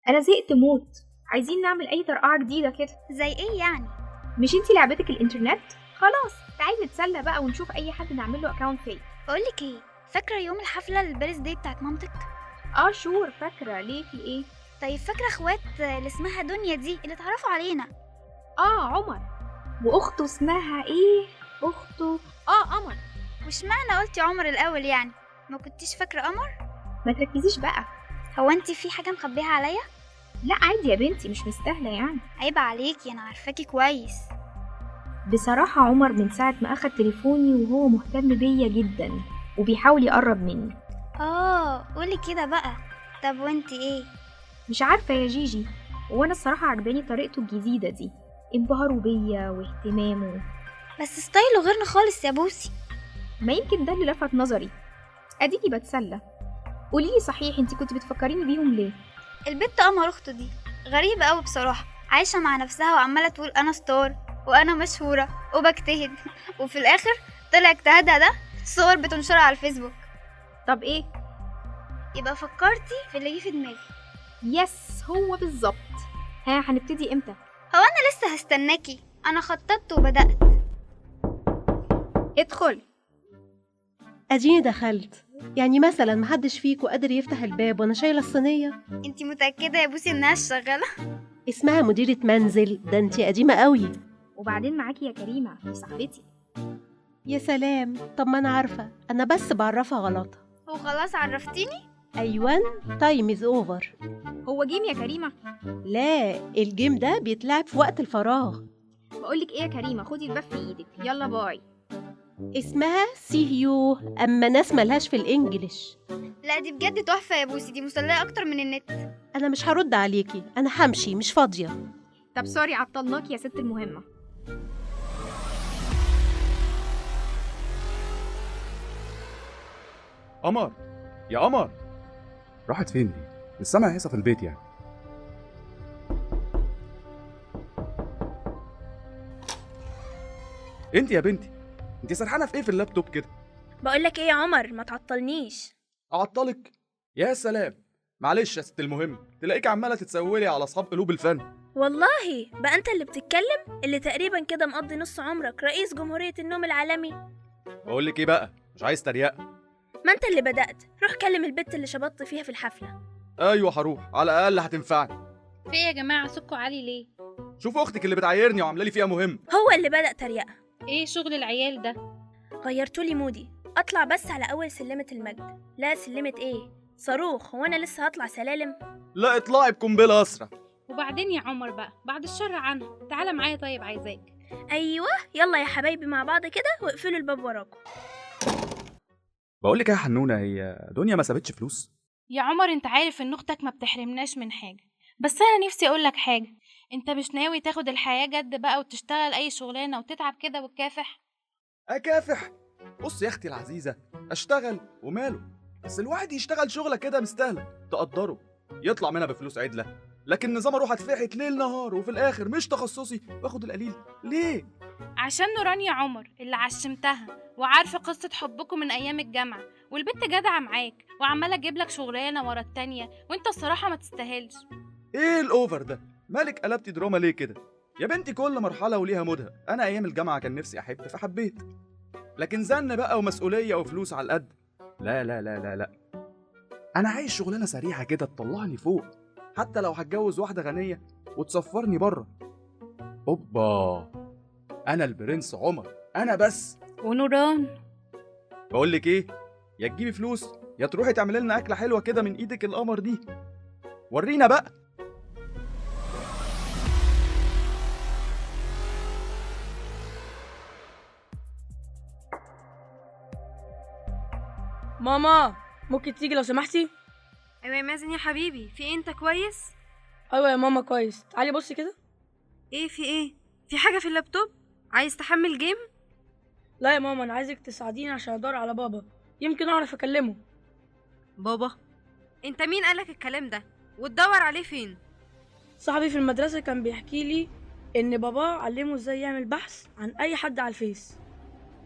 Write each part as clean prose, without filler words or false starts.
انا زهقت موت. عايزين نعمل اي طرقعه جديده كده. زي ايه يعني؟ مش انتي لعبتك الانترنت؟ خلاص تعالي نتسلى بقى ونشوف اي حد نعمل له اكونت فيك. بقولك ايه، فاكره يوم الحفله البيرث داي بتاعت مامتك؟ شور فاكره. ليه في ايه؟ طيب فاكره اخوات اللي اسمها دنيا دي اللي اتعرفوا علينا؟ عمر. واخته اسمها ايه؟ اخته قمر. وش معنى قلتي عمر الاول يعني؟ ما كنتيش فاكره قمر؟ ما تركزيش بقى. هو انتي في حاجه مخبيها عليا؟ لا عادي يا بنتي، مش مستاهله يعني. عيب عليكي، انا عارفاكي كويس. بصراحه عمر من ساعه ما اخد تليفوني وهو مهتم بيا جدا وبيحاول يقرب مني. قولي كده بقى. طب وانتي ايه؟ مش عارفه يا جيجي، وانا الصراحه عجباني طريقته الجديده دي، انبهاره بيا واهتمامه. بس ستايله غيرنا خالص يا بوسي. ما يمكن ده اللي لفت نظري. اديكي بتسلى. قوليلي صحيح، انتي كنت بتفكريني بيهم ليه؟ البت قمر اخته دي غريبه قوي بصراحه، عايشه مع نفسها وعماله تقول انا ستار وانا مشهوره وبجتهد وفي الاخر طلع اجتهادها ده صور بتنشرها على الفيسبوك. طب ايه؟ يبقى فكرتي في اللي جه في دماغي. يس هو بالظبط. هنبتدي امتى؟ هو انا لسه هستناكي، انا خططت وبدأت. ادخل. اديني دخلت. يعني مثلا محدش فيكو قادر يفتح الباب وانا شايله الصينيه؟ انتي متأكدة يا بوسي انها شغالة؟ اسمها مديره منزل، ده انتي قديمه قوي. وبعدين معاكي يا كريمه، دي صاحبتي. يا سلام، طب ما انا عارفه، انا بس بعرفها غلطها. وخلاص عرفتيني. ايوان، تايم از اوفر. هو جيم يا كريمه؟ لا، الجيم ده بيتلعب في وقت الفراغ. بقولك ايه يا كريمه، خدي الباب في ايدك، يلا باي. اسمها سي يو، اما ناس ملهاش في الانجليش. لا دي بجد تحفة يا بوسي، دي مسلية اكتر من النت. انا مش هرد عليكي، انا همشي، مش فاضيه. طب سوري عطلناكي يا ست المهمه. قمر، يا قمر، راحت فين دي؟ مش سامع هيصة في البيت يعني. انت يا بنتي، انت سرحانه في ايه في اللابتوب كده؟ بقولك ايه يا عمر، ما تعطلنيش. اعطلك؟ يا سلام، معلش يا ست المهم، تلاقيك عماله تتسولي على اصحاب قلوب الفن. والله بقى انت اللي بتتكلم، اللي تقريبا كده مقضي نص عمرك رئيس جمهورية النوم العالمي. بقول لك ايه بقى، مش عايز تريقه. ما انت اللي بدأت، روح كلم البت اللي شبطت فيها في الحفلة. ايوه هروح، على الاقل هتنفعني. في ايه يا جماعه، سكوا عالي ليه؟ شوف اختك اللي بتعايرني وعامله لي فيها مهم. هو اللي بدأ تريقة. ايه شغل العيال ده؟ غيرتولي مودي، اطلع بس على اول سلمة المجد. لا سلمة ايه، صاروخ، هو انا لسه هطلع سلالم؟ لا اطلعي بقنبله اسرع. وبعدين يا عمر بقى، بعد الشر عنها، تعالى معايا طيب عايزاك. ايوه يلا يا حبايبي مع بعض كده واقفلوا الباب وراكم. بقول لك ايه يا حنونه، هي دنيا ما سابتش فلوس؟ يا عمر انت عارف ان اختك ما بتحرمناش من حاجه، بس انا نفسي اقولك حاجه. انت مش ناوي تاخد الحياه جد بقى وتشتغل اي شغلانه وتتعب كده وتكافح؟ اكافح؟ بص يا اختي العزيزه، اشتغل وماله، بس الواحد يشتغل شغله كده مستاهله تقدره، يطلع منها بفلوس عدله. لكن نظام اروح اتفحت ليل نهار وفي الاخر مش تخصصي باخد القليل ليه؟ عشان نوران يا عمر اللي عشمتها وعارفه قصه حبكم من ايام الجامعه، والبنت جدعه معاك وعماله اجيب لك شغلانه ورا التانيه، وانت الصراحه ما تستاهلش. ايه الاوفر ده؟ مالك قلبتي دراما ليه كده؟ يا بنتي كل مرحله وليها مودها، انا ايام الجامعه كان نفسي احب فحبيت، لكن زن بقى ومسؤوليه وفلوس على القد، لا لا لا لا لا. انا عايز شغلانه سريعه كده تطلعني فوق، حتى لو هتجوز واحده غنيه وتسفرني بره. اوبا، انا البرنس عمر، انا بس. ونوران بقول لك ايه، يا تجيبي فلوس يا تروحي تعملي لنا اكله حلوه كده من ايدك القمر دي، ورينا بقى. ماما، ممكن تيجي لو سمحتي؟ ايوه يا مازن يا حبيبي، في إيه؟ انت كويس؟ ايوه يا ماما كويس، تعالي بصي كده. ايه في ايه؟ في حاجه في اللابتوب؟ عايز تحمل جيم؟ لا يا ماما، انا عايزك تساعديني عشان ادور على بابا، يمكن اعرف اكلمه. بابا؟ انت مين قالك الكلام ده؟ وتدور عليه فين؟ صاحبي في المدرسه كان بيحكي لي ان بابا علمه ازاي يعمل بحث عن اي حد على الفيس،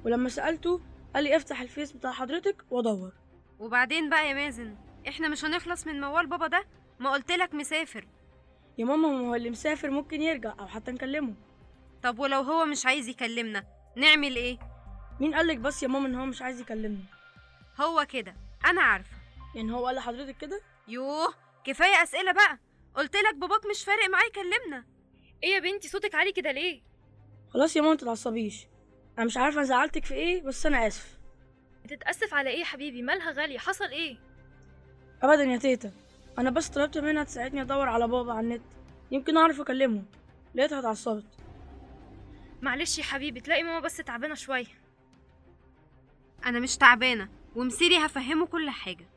ولما سالته قال لي افتح الفيس بتاع حضرتك وادور. وبعدين بقى يا مازن، احنا مش هنخلص من موال بابا ده، ما قلتلك مسافر. يا ماما ما هو اللي مسافر ممكن يرجع او حتى نكلمه. طب ولو هو مش عايز يكلمنا نعمل ايه؟ مين قالك بس يا ماما ان هو مش عايز يكلمني؟ هو كده، انا عارفه. يعني هو قال لحضرتك كده؟ يوه، كفايه اسئله بقى. قلتلك باباك مش فارق معاه يكلمنا. ايه يا بنتي صوتك عالي كده ليه؟ خلاص يا ماما متتعصبيش، انا مش عارفه زعلتك في ايه بس انا اسف. بتتأسف على ايه يا حبيبي؟ مالها غالية؟ حصل ايه؟ ابدا يا تيتا، انا بس طلبت منها تساعدني ادور على بابا على النت، يمكن اعرف اكلمه. لقيتها اتعصبت. معلش يا حبيبي، تلاقي ماما بس تعبانة شوية. انا مش تعبانه، ومسيري هفهمه كل حاجه.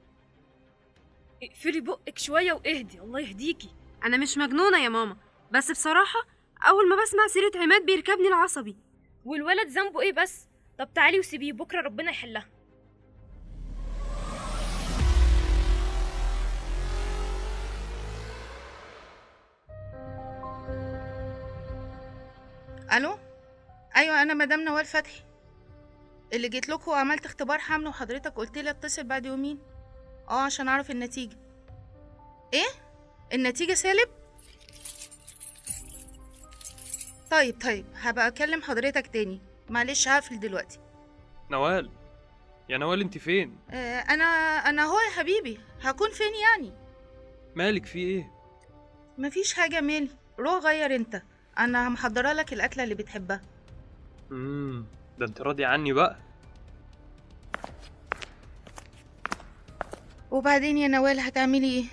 اقفلي بقك شوية واهدي، الله يهديكي. انا مش مجنونه يا ماما، بس بصراحه اول ما بسمع سيره عماد بيركبني العصبي. والولد ذنبه ايه بس؟ طب تعالي وسيبيه، بكرة ربنا يحلها. الو، ايوه انا مدام نوال فتحي اللي جيت لكم وعملت اختبار حمل، وحضرتك قلت لي اتصل بعد يومين عشان اعرف النتيجه. ايه النتيجه سالب؟ طيب هبقى اكلم حضرتك تاني، معلش هقفل دلوقتي. نوال، يا نوال انت فين؟ انا هو يا حبيبي، هكون فين يعني؟ مالك في ايه؟ مفيش حاجه مالي، روح غير انت، انا محضره لك الاكله اللي بتحبها. ده انت راضي عني بقى. وبعدين يا نوال هتعملي ايه؟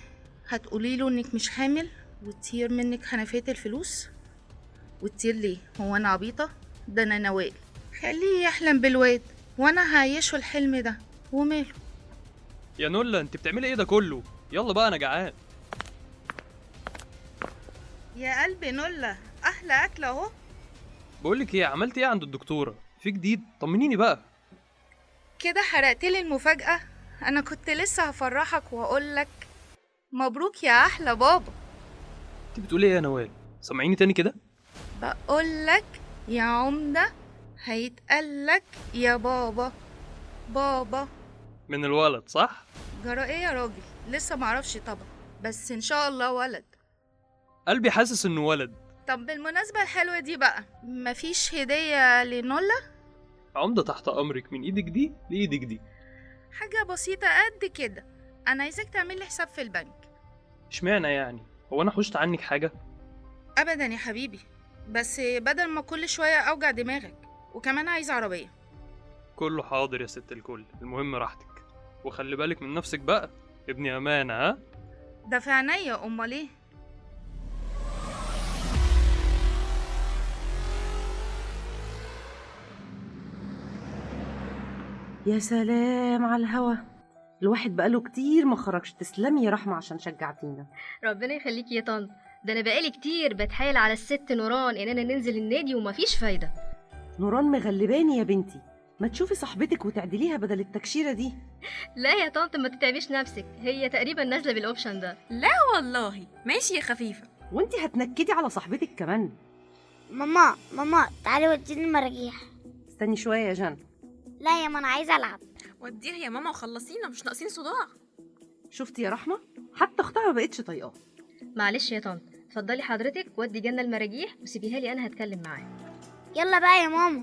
هتقولي له انك مش حامل وتطير منك حنفيه الفلوس؟ وتطير ليه؟ هو انا عبيطه؟ ده انا نوال، خليه يحلم بالواد وانا هعيشه الحلم ده وماله. يا نولا انت بتعملي ايه ده كله؟ يلا بقى انا جعان. يا قلبي نولا، احلى اكل اهو. بقولك ايه، عملت ايه عند الدكتوره؟ في جديد؟ طمنيني بقى. كده حرقتلي المفاجاه. انا كنت لسه هفرحك واقولك مبروك يا احلى بابا. انت بتقولي ايه يا نوال؟ سامعيني تاني كده؟ بقولك يا عمده هيتقالك يا بابا. بابا من الولد صح؟ جرى ايه يا راجل؟ لسه معرفش طبعا، بس ان شاء الله ولد. قلبي حاسس انه ولد. طب بالمناسبة الحلوة دي بقى، مفيش هدية لنولا؟ عمدة تحت امرك، من ايدك دي لايدك دي. حاجة بسيطة قد كده، انا عايزاك تعمل لي حساب في البنك. اشمعنى يعني؟ هو انا حوشت عنك حاجة؟ ابدا يا حبيبي، بس بدل ما كل شوية اوجع دماغك، وكمان عايز عربية. كله حاضر يا ست الكل، المهم راحتك، وخلي بالك من نفسك بقى، ابني امانة ها؟ ده في عينيا، امال ايه؟ يا سلام على الهوا، الواحد بقاله كتير ما خرجش. تسلمي يا رحمة عشان شجعتينا. ربنا يخليكي يا طنط، ده انا بقالي كتير بتحايل على الست نوران اننا ننزل النادي ومفيش فايدة. نوران مغلباني يا بنتي، ما تشوفي صاحبتك وتعدليها بدل التكشيرة دي. لا يا طنط ما تتعبيش نفسك، هي تقريبا نازلة بالاوبشن ده. لا والله ماشي يا خفيفة. وانتي هتنكدي على صاحبتك كمان. ماما تعالي وديني المراجيح. استني شوية يا جان. لا يا ما انا عايزه العب. وديها يا ماما وخلصينا، مش ناقصين صداع. شفتي يا رحمة، حتى اختها ما بقتش طايقاه. معلش يا طنط، اتفضلي حضرتك ودي جنة المراجيح وسيبيها لي انا هتكلم معاه. يلا بقى يا ماما.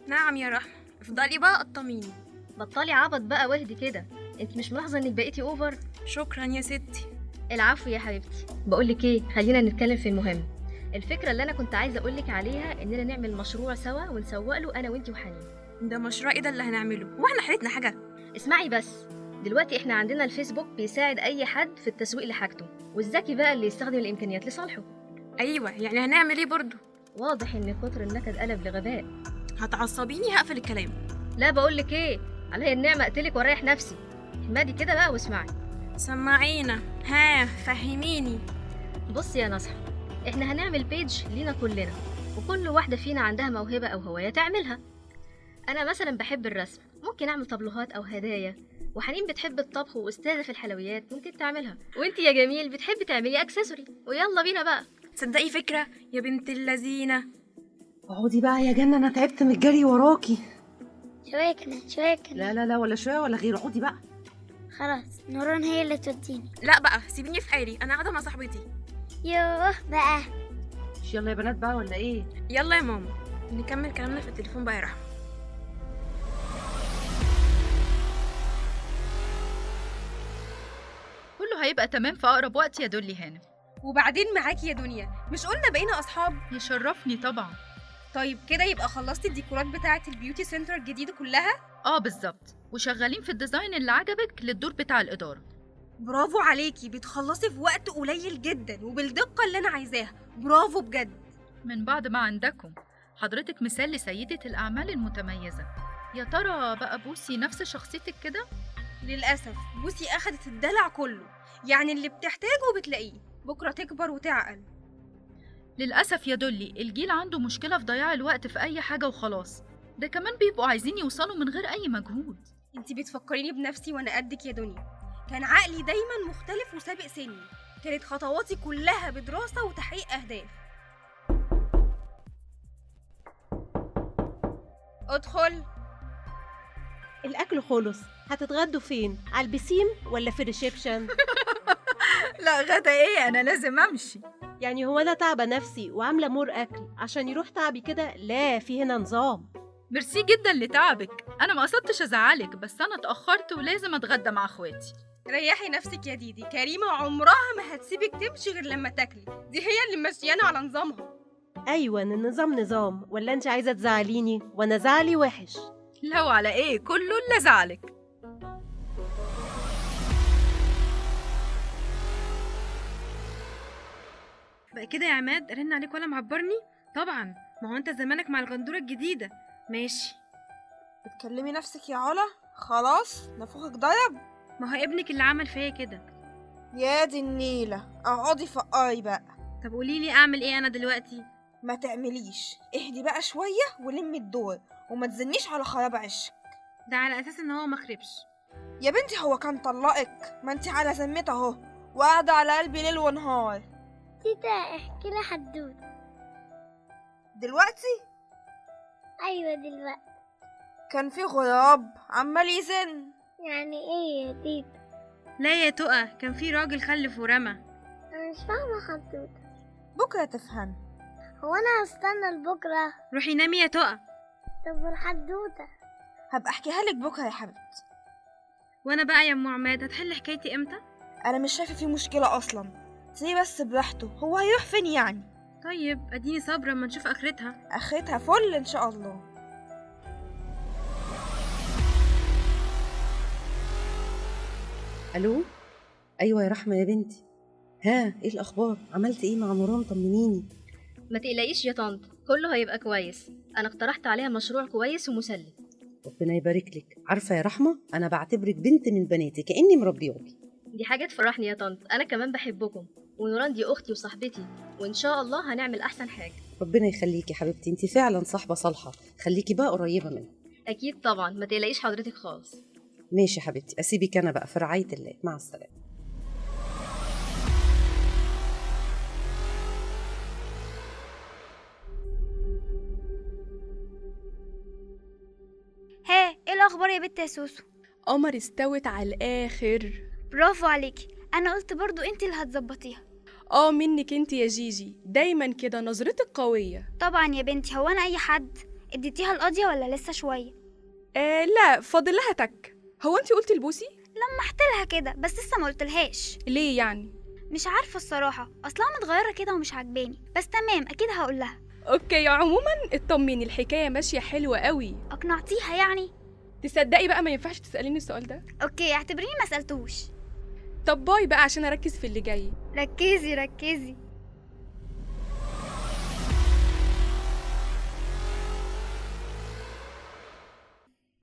نعم يا رحمة، افضلي بقى قطميني. بطلي عبط بقى واهدي كده، انت مش ملاحظة انك بقيتي اوفر؟ شكرا يا ستي. العفو يا حبيبتي. بقولك ايه، خلينا نتكلم في المهم. الفكرة اللي انا كنت عايزة اقولك عليها اننا نعمل مشروع سوا ونسوق له انا وانتي وحنين. ده مشروع ايه ده اللي هنعمله؟ واحنا حالتنا حاجة؟ اسمعي بس، دلوقتي احنا عندنا الفيسبوك بيساعد اي حد في التسويق لحاجته، والذكي بقى اللي يستخدم الامكانيات لصالحه. ايوه، يعني هنعمل ايه برضو؟ واضح ان كتر النكد قلب لغباء. هتعصبيني، هقفل الكلام. لا بقولك ايه، عليا النعمة اقتلك واريح نفسي. احمدي كده بقى واسمعي. سمعينا، ها فهميني. بصي يا نصحى، احنا هنعمل بيج لينا كلنا، وكل واحدة فينا عندها موهبة او هواية تعملها. انا مثلا بحب الرسم، ممكن اعمل طابلوهات او هدايا، وحنين بتحب الطبخ واستاذة في الحلويات ممكن تعملها، وانتي يا جميل بتحبي تعملي اكسسوري، ويلا بينا بقى. تصدقي فكرة يا بنت اللذينة. اقعدي بقى يا جنة، انا تعبت من الجري وراكي. شوية كمان. لا ولا شوية ولا غير، اقعدي بقى. خلاص نوران هي اللي توديني. لا بقى سيبيني في حالي، انا قاعده مع صاحبتي. يوه بقى. مش يلا يا بنات بقى ولا ايه؟ يلا يا ماما نكمل كلامنا في التليفون بقى يا رحمه. كله هيبقى تمام في اقرب وقت يا دولي هانم. وبعدين معاكي يا دنيا، مش قلنا بقينا اصحاب؟ يشرفني طبعا. طيب كده يبقى خلصتي الديكورات بتاعه البيوتي سنتر الجديده كلها؟ بالظبط، وشغالين في الديزاين اللي عجبك للدور بتاع الاداره. برافو عليكي، بتخلصي في وقت قليل جدا وبالدقه اللي انا عايزاها، برافو بجد. من بعد ما عندكم، حضرتك مثال لسيده الاعمال المتميزه. يا ترى بقى بوسي نفس شخصيتك كده؟ للاسف بوسي اخدت الدلع كله، يعني اللي بتحتاجه بتلاقيه، بكره تكبر وتعقل. للأسف يا دولي الجيل عنده مشكلة في ضياع الوقت في أي حاجة وخلاص، ده كمان بيبقوا عايزين يوصلوا من غير أي مجهود. انتي بتفكريني بنفسي وانا قدك يا دنيا، كان عقلي دايما مختلف وسابق سني، كانت خطواتي كلها بدراسة وتحقيق أهداف. ادخل. الأكل خلص، هتتغدوا فين؟ على البسيم ولا في الريسبشن؟ لا غدا ايه، أنا لازم أمشي. يعني هو أنا تعبة نفسي وعاملة مور أكل عشان يروح تعبي كده؟ لا، في هنا نظام. ميرسي جدا لتعبك، أنا ما قصدتش أزعلك، بس أنا اتأخرت ولازم أتغدى مع أخواتي. ريحي نفسك يا ديدي، كريمة عمرها ما هتسيبك تمشي غير لما تاكلي، دي هي اللي ماشيانا على نظامها. أيوة، النظام نظام، ولا أنت عايزة تزعليني وأنا زعلي وحش؟ لو على إيه، كله إلا زعلك. بقى كده يا عماد رن عليك ولا معبرني؟ طبعا، ما هو انت زمانك مع الغندوره الجديده. ماشي. بتكلمي نفسك يا علا؟ خلاص نفوخك ضرب. ما هو ابنك اللي عمل فيا كده. يا دي النيله، اقعدي فقري بقى. طب قوليلي اعمل ايه انا دلوقتي؟ ما تعمليش، اهدي بقى شويه ولمي الدور وما تزنيش على خراب عشك. ده على اساس ان هو مخربش. يا بنتي هو كان طلقك، ما انت على ذمته اهو، وقاعده على قلبي ليل ونهار. تيتا احكي لي حدوته. دلوقتي؟ ايوه دلوقتي. كان في غراب عمال يزن. يعني ايه يا تيتا؟ لا يا تقى، كان في راجل خلف ورمى. انا مش فاهمه حدوته. بكره تفهم. هو انا هستنى لبكره؟ روحي نامي يا تقى. طب والحدوته؟ هبقى احكيها لك بكره يا حبيبتي. وانا بقى يا ام عماد هتحل حكايتي امتى؟ انا مش شايفه فيه مشكله اصلا، سيبيه بس براحته، هو هيروح فين يعني؟ طيب اديني صابره اما نشوف اخرتها. اخرتها فل ان شاء الله. الو. ايوه يا رحمه يا بنتي، ها ايه الاخبار؟ عملت ايه مع نوران؟ طمنيني. ما تقلقيش يا طنط، كله هيبقى كويس. انا اقترحت عليها مشروع كويس ومسلي. ربنا يبارك لك. عارفه يا رحمه، انا بعتبرك بنت من بناتي، كاني مربياكي. دي حاجه تفرحني يا طنط، انا كمان بحبكم، ونوران دي اختي وصاحبتي، وان شاء الله هنعمل احسن حاجه. ربنا يخليكي حبيبتي، انت فعلا صاحبه صالحه، خليكي بقى قريبه منها. اكيد طبعا، ما تقلقيش حضرتك خالص. ماشي حبيبتي، اسيبك انا بقى في رعايه الله، مع السلامه. ها ايه الاخبار يا بنت يا سوسو؟ قمر استوت على الاخر. برافو عليكي، انا قلت برضو انت اللي هتظبطيها. منك انت يا جيجي، دايما كده نظرتك قويه. طبعا يا بنتي، هو انا اي حد؟ اديتيها القضيه ولا لسه شويه؟ لا فاضل لها تك. هو انت قلتي لبوسي؟ لمحت لها كده بس لسه ما قلتلهاش. ليه يعني؟ مش عارفه الصراحه، اصلها متغيره كده ومش عاجباني، بس تمام اكيد هقول لها. اوكي، عموما اطمني، الحكايه ماشيه حلوه قوي. اقنعتيها يعني؟ تصدقي بقى ما ينفعش تساليني السؤال ده. اوكي اعتبريني ما سالتوش. طب باي بقى عشان اركز في اللي جاي. ركزي ركزي.